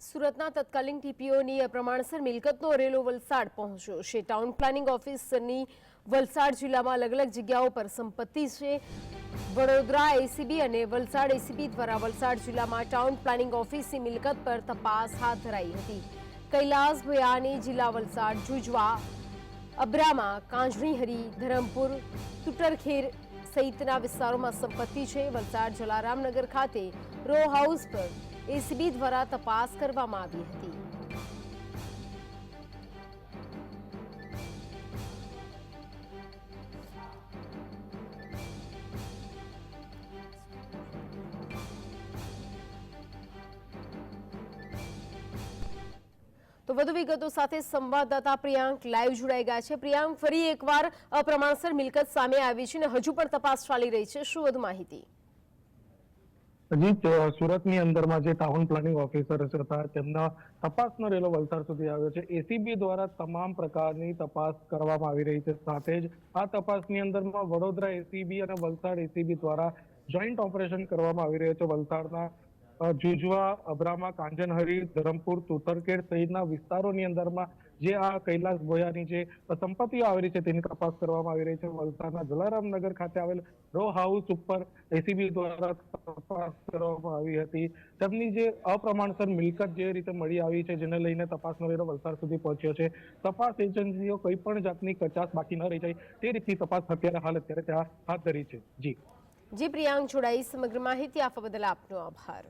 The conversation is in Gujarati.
સુરતના તત્કાલીન ટીપીઓની અપ્રમાણસર મિલકતનો રેલો વલસાડ પહોંચ્યો છે। ટાઉન પ્લાનિંગ ઓફિસની વલસાડ જિલ્લામાં અલગ અલગ જગ્યાઓ પર સંપત્તિ છે। વડોદરા એસીબી અને વલસાડ એસીબી દ્વારા વલસાડ જિલ્લામાં ટાઉન પ્લાનિંગ ઓફિસની મિલકત પર તપાસ હાથ ધરાઈ હતી। કૈલાસ ભયાની જિલ્લા વલસાડ જુજવા અબ્રામા કાંજણીહરી ધરમપુર તુટરખેર સહિતના વિસ્તારોમાં સંપત્તિ છે। વલસાડ જલારામનગર ખાતે રો હાઉસ પર એસીબી દ્વારા તપાસ કરવામાં આવી હતી। તો વધુ વિગતો સાથે સંવાદદાતા પ્રિયાંક લાઈવ જોડાઈ ગયા છે। પ્રિયાંક, ફરી એકવાર અપ્રમાણસર મિલકત સામે આવી છે અને હજુ પણ તપાસ ચાલી રહી છે, શું વધુ માહિતી? જી, સુરતની અંદરમાં જે ટાઉન પ્લાનિંગ ઓફિસર હતા તેમના તપાસનો રેલો વલસાડ સુધી આવ્યો છે। એસીબી દ્વારા તમામ પ્રકારની તપાસ કરવામાં આવી રહી છે। સાથે જ આ તપાસની અંદરમાં વડોદરા એસીબી અને વલસાડ એસીબી દ્વારા જોઈન્ટ ઓપરેશન કરવામાં આવી રહ્યું છે। વલસાડના જુજવા અબ્રામા કાંજનહરી ધરમપુર તુતરકેર સહિતના વિસ્તારોની અંદરમાં જે આ કૈલાસ ભોયાની જે સંપત્તિઓ આવેલી છે તેની તપાસ કરવામાં આવી રહી છે। વલસાડના જલારામનગર ખાતે આવેલ રો હાઉસ ઉપર એસીબી દ્વારા તપાસ કરવામાં આવી હતી। તેમની જે અપ્રમાણસર મિલકત જે રીતે મળી આવી છે જેને લઈને તપાસનો વેરો વલસાડ સુધી પહોંચ્યો છે। તપાસ એજન્સીઓ કોઈ પણ જાતની કચાશ બાકી ન રહી જાય તે રીતની તપાસ અત્યારે ત્યાં હાથ ધરી છે। જી પ્રિયાંક જોડાઈ સમગ્ર માહિતી આપવા બદલ આપનો આભાર।